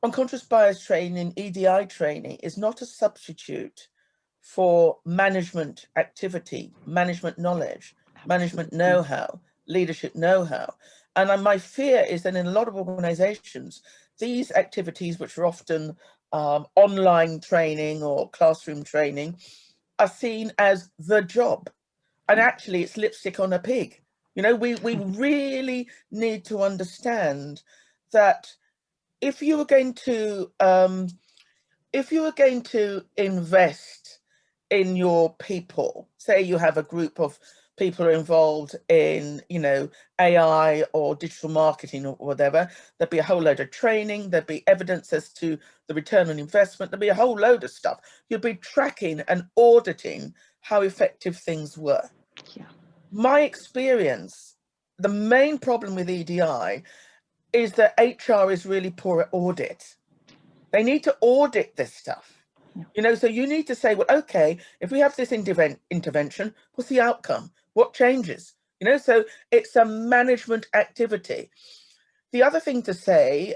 B: Unconscious bias training, EDI training, is not a substitute for management activity, management knowledge, management know-how, leadership know-how. And my fear is that in a lot of organizations, these activities, which are often online training or classroom training, are seen as the job. And actually it's lipstick on a pig. You know, we really need to understand that if you were going to invest in your people, say you have a group of people are involved in, you know, AI or digital marketing or whatever, there'd be a whole load of training, there'd be evidence as to the return on investment, there'd be a whole load of stuff. You'd be tracking and auditing how effective things were.
D: Yeah.
B: My experience, the main problem with EDI is that HR is really poor at audit. They need to audit this stuff. Yeah. You know, so you need to say, well, okay, if we have this intervention, what's the outcome? What changes? You know, so it's a management activity. The other thing to say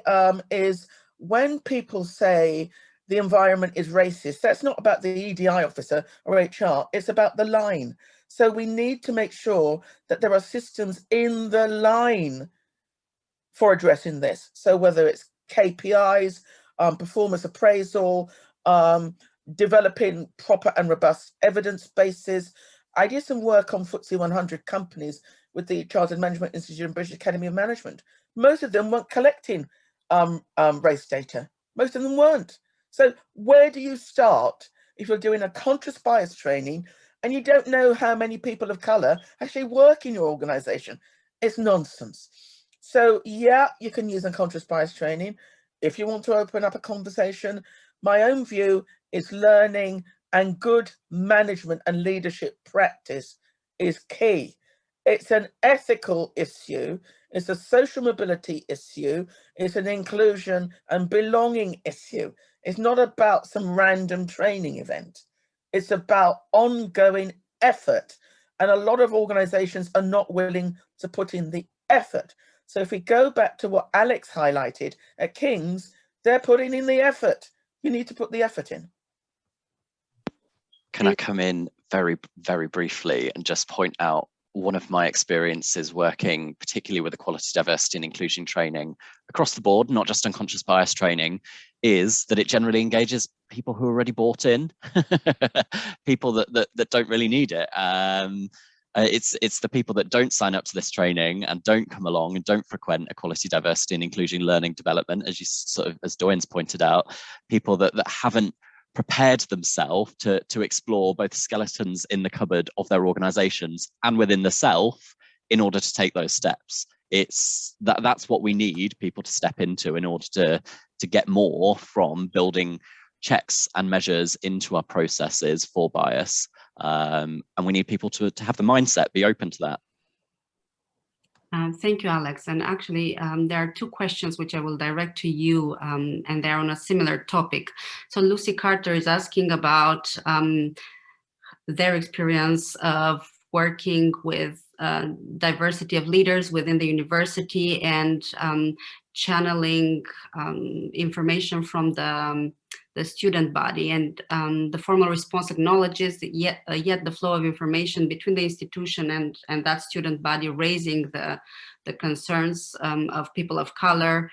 B: is when people say the environment is racist, that's not about the EDI officer or HR, it's about the line. So we need to make sure that there are systems in the line for addressing this. So whether it's KPIs, performance appraisal, developing proper and robust evidence bases. I did some work on FTSE 100 companies with the Chartered Management Institute and British Academy of Management. Most of them weren't collecting race data. Most of them weren't. So where do you start if you're doing a conscious bias training and you don't know how many people of color actually work in your organization? It's nonsense. So yeah, you can use unconscious bias training. If you want to open up a conversation, my own view is learning and good management and leadership practice is key. It's an ethical issue. It's a social mobility issue. It's an inclusion and belonging issue. It's not about some random training event. It's about ongoing effort. And a lot of organizations are not willing to put in the effort. So if we go back to what Alex highlighted at King's, they're putting in the effort. You need to put the effort in.
E: Can I come in very, very briefly and just point out one of my experiences working particularly with equality, diversity and inclusion training across the board, not just unconscious bias training, is that it generally engages people who are already bought in, people that don't really need it. It's the people that don't sign up to this training and don't come along and don't frequent equality, diversity and inclusion learning development, as you sort of, as Doyin's pointed out, people that haven't prepared themselves to explore both skeletons in the cupboard of their organizations and within the self in order to take those steps. It's that's what we need people to step into in order to get more from building checks and measures into our processes for bias. And we need people to have the mindset, be open to that.
A: Thank you, Alex. And actually, there are two questions which I will direct to you, and they're on a similar topic. So Lucy Carter is asking about their experience of working with diversity of leaders within the university and channeling information from the student body, and the formal response acknowledges that yet the flow of information between the institution and that student body, raising the concerns of people of color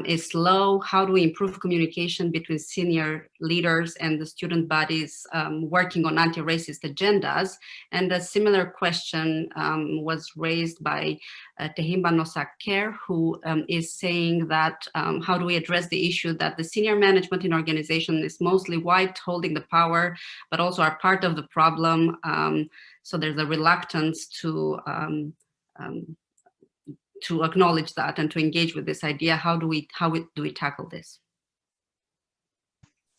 A: is slow. How do we improve communication between senior leaders and the student bodies working on anti-racist agendas? And a similar question was raised by Tehimba Nosaker, who is saying that how do we address the issue that the senior management in organization is mostly white, holding the power, but also are part of the problem. So there's a reluctance to acknowledge that and to engage with this idea. How do we tackle this?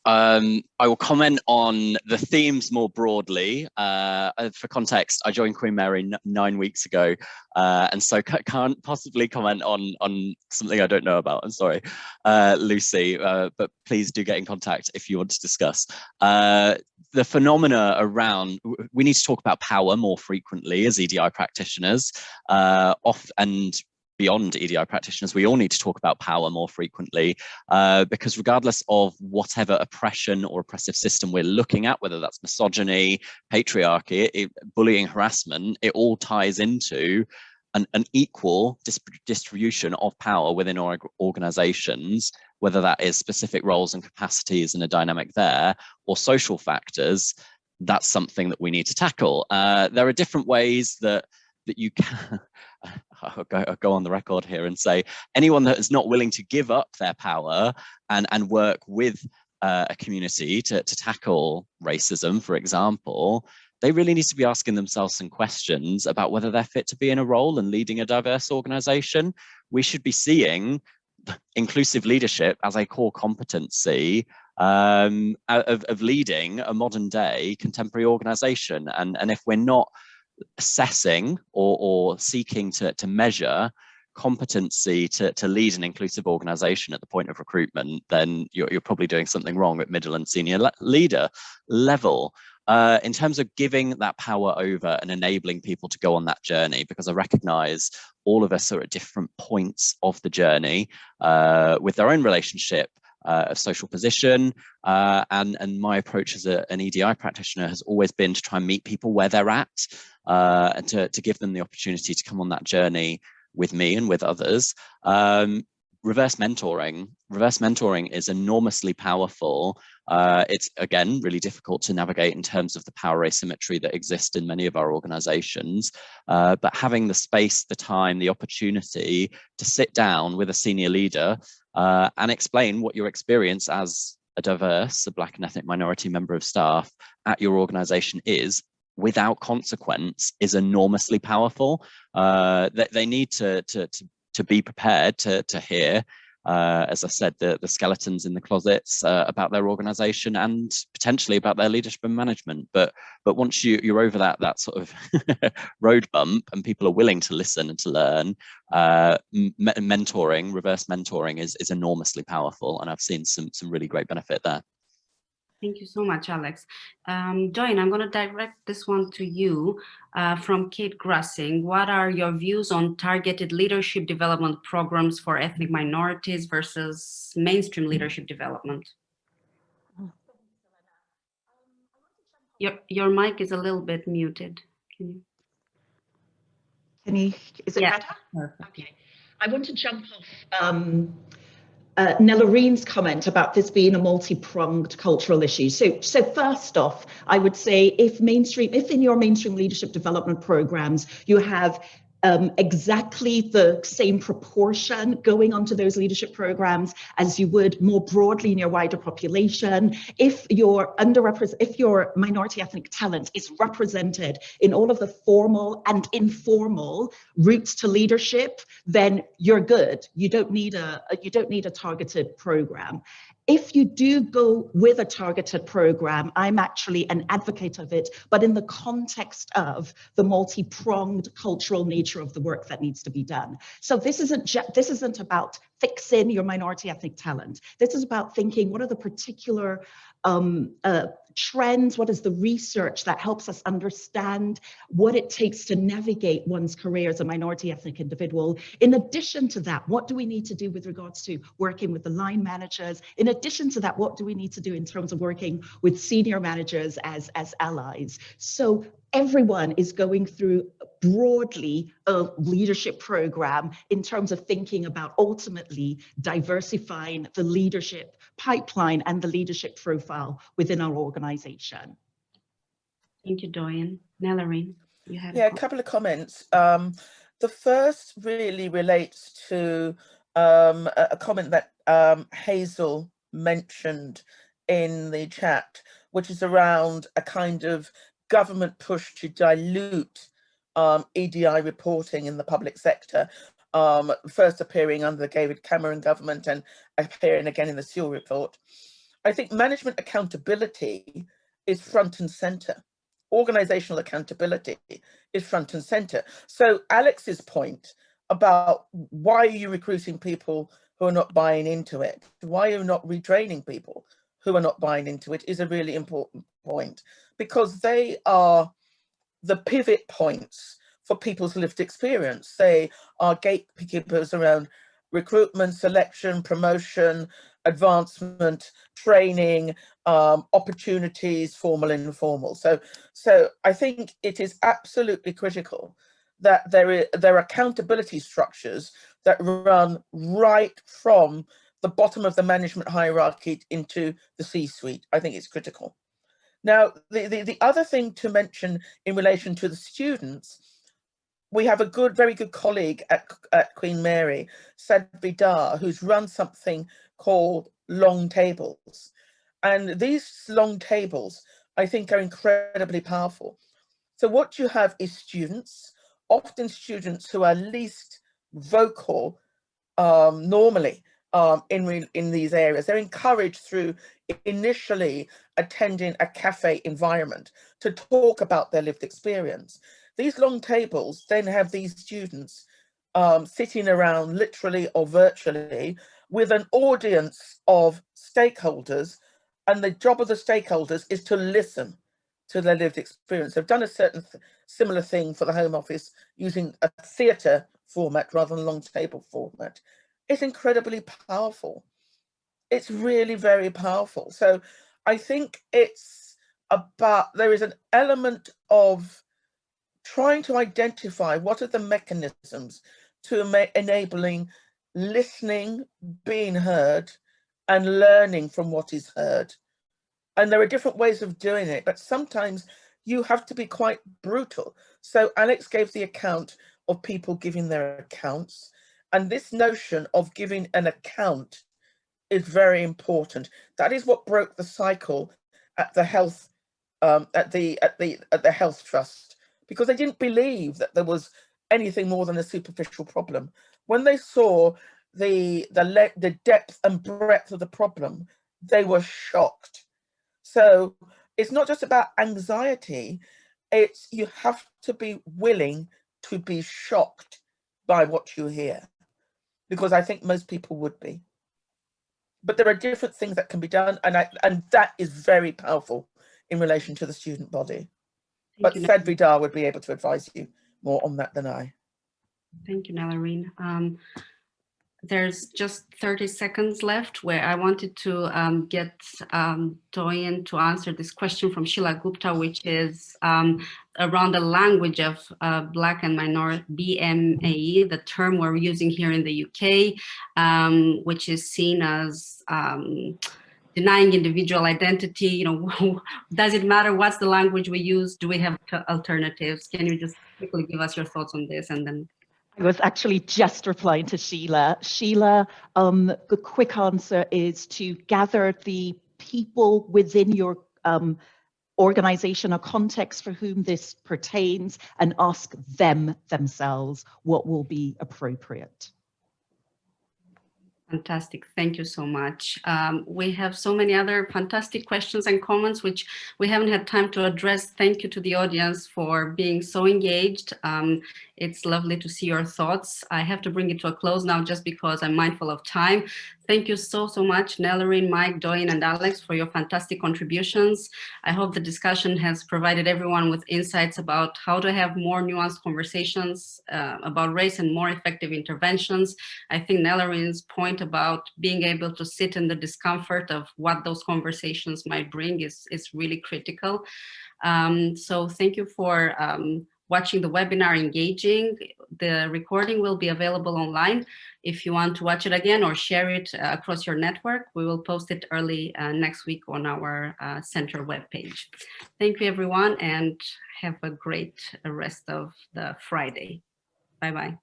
E: I will comment on the themes more broadly. For context, I joined Queen Mary 9 weeks ago, and so can't possibly comment on something I don't know about. I'm sorry, Lucy, but please do get in contact if you want to discuss. The phenomena around, we need to talk about power more frequently as EDI practitioners, and beyond EDI practitioners, we all need to talk about power more frequently, because regardless of whatever oppression or oppressive system we're looking at, whether that's misogyny, patriarchy, bullying, harassment, it all ties into an equal distribution of power within our organizations, whether that is specific roles and capacities and a dynamic there, or social factors. That's something that we need to tackle. There are different ways that you can, I'll go on the record here and say, anyone that is not willing to give up their power and work with a community to tackle racism, for example, they really need to be asking themselves some questions about whether they're fit to be in a role and leading a diverse organization. We should be seeing inclusive leadership as a core competency of leading a modern day contemporary organization. And if we're not assessing or seeking to measure competency to lead an inclusive organization at the point of recruitment, then you're probably doing something wrong at middle and senior leader level. In terms of giving that power over and enabling people to go on that journey, because I recognize all of us are at different points of the journey with their own relationship of social position, and my approach as an EDI practitioner has always been to try and meet people where they're at, and to give them the opportunity to come on that journey with me and with others. Reverse mentoring is enormously powerful. It's, again, really difficult to navigate in terms of the power asymmetry that exists in many of our organizations, but having the space, the time, the opportunity to sit down with a senior leader and explain what your experience as a diverse, a Black and ethnic minority member of staff at your organization is, without consequence, is enormously powerful. They need to be prepared to hear, as I said, the skeletons in the closets about their organization and potentially about their leadership and management. But once you're over that sort of road bump and people are willing to listen and to learn, mentoring, reverse mentoring is enormously powerful, and I've seen some really great benefit there.
A: Thank you so much, Alex. Doyin, I'm going to direct this one to you from Kate Grassing. What are your views on targeted leadership development programs for ethnic minorities versus mainstream leadership development? Your mic is a little bit muted. Can you?
D: Is it better?
A: Perfect.
D: Okay. I want to jump off Neloreen's comment about this being a multi-pronged cultural issue. So first off, I would say if in your mainstream leadership development programs, you have exactly the same proportion going onto those leadership programs as you would more broadly in your wider population. If your minority ethnic talent is represented in all of the formal and informal routes to leadership, then you're good. You don't need a targeted program. If you do go with a targeted program, I'm actually an advocate of it, but in the context of the multi-pronged cultural nature of the work that needs to be done. So this isn't about fixing your minority ethnic talent. This is about thinking, what are the particular trends? What is the research that helps us understand what it takes to navigate one's career as a minority ethnic individual? In addition to that, what do we need to do with regards to working with the line managers? In addition to that, what do we need to do in terms of working with senior managers as allies? So everyone is going through broadly a leadership program in terms of thinking about ultimately diversifying the leadership pipeline and the leadership profile within our organization.
A: Thank you, Doyin. Neloreen, you had
B: a couple of comments. The first really relates to a comment that Hazel mentioned in the chat, which is around a kind of government push to dilute EDI reporting in the public sector, first appearing under the David Cameron government and appearing again in the Sewell report. I think management accountability is front and center. Organizational accountability is front and center. So Alex's point about why are you recruiting people who are not buying into it? Why are you not retraining people who are not buying into it is a really important point, because they are the pivot points for people's lived experience. They are gatekeepers around recruitment, selection, promotion, advancement, training, opportunities, formal and informal. So I think it is absolutely critical that there are accountability structures that run right from the bottom of the management hierarchy into the C-suite. I think it's critical. Now, the other thing to mention in relation to the students, we have a very good colleague at Queen Mary, Sadvi Dar, who's run something called long tables. And these long tables, I think, are incredibly powerful. So what you have is students, often students who are least vocal normally in these areas. They're encouraged through initially attending a cafe environment to talk about their lived experience. These long tables then have these students sitting around literally or virtually with an audience of stakeholders, and the job of the stakeholders is to listen to their lived experience. They've done a certain similar thing for the Home Office using a theatre format rather than a long table format. It's incredibly powerful. It's really very powerful. So I think it's about, there is an element of trying to identify what are the mechanisms to enabling listening, being heard, and learning from what is heard. And there are different ways of doing it, but sometimes you have to be quite brutal. So Alex gave the account of people giving their accounts. And this notion of giving an account is very important. That is what broke the cycle at the health at the health trust, because they didn't believe that there was anything more than a superficial problem. When they saw the depth and breadth of the problem, they were shocked. So it's not just about anxiety, it's you have to be willing to be shocked by what you hear, because I think most people would be. But there are different things that can be done, and that is very powerful in relation to the student body. But Sadvi Dar would be able to advise you more on that than I.
A: Thank you, Neloreen. there's just 30 seconds left where I wanted to get Doyin to answer this question from Sheila Gupta, which is around the language of Black and minority, BMAE, the term we're using here in the UK, which is seen as denying individual identity. You know, does it matter what's the language we use? Do we have alternatives? Can you just quickly give us your thoughts on this, and then
D: I was actually just replying to Sheila. Sheila, the quick answer is to gather the people within your organization or context for whom this pertains and ask them themselves what will be appropriate.
A: Fantastic. Thank you so much. We have so many other fantastic questions and comments, which we haven't had time to address. Thank you to the audience for being so engaged. It's lovely to see your thoughts. I have to bring it to a close now just because I'm mindful of time. Thank you so much, Nelorine, Mike, Doyin, and Alex, for your fantastic contributions. I hope the discussion has provided everyone with insights about how to have more nuanced conversations about race and more effective interventions. I think Nelorine's point about being able to sit in the discomfort of what those conversations might bring is really critical. So thank you for watching the webinar, engaging. The recording will be available online. If you want to watch it again or share it across your network, we will post it early next week on our center webpage. Thank you, everyone, and have a great rest of the Friday. Bye-bye.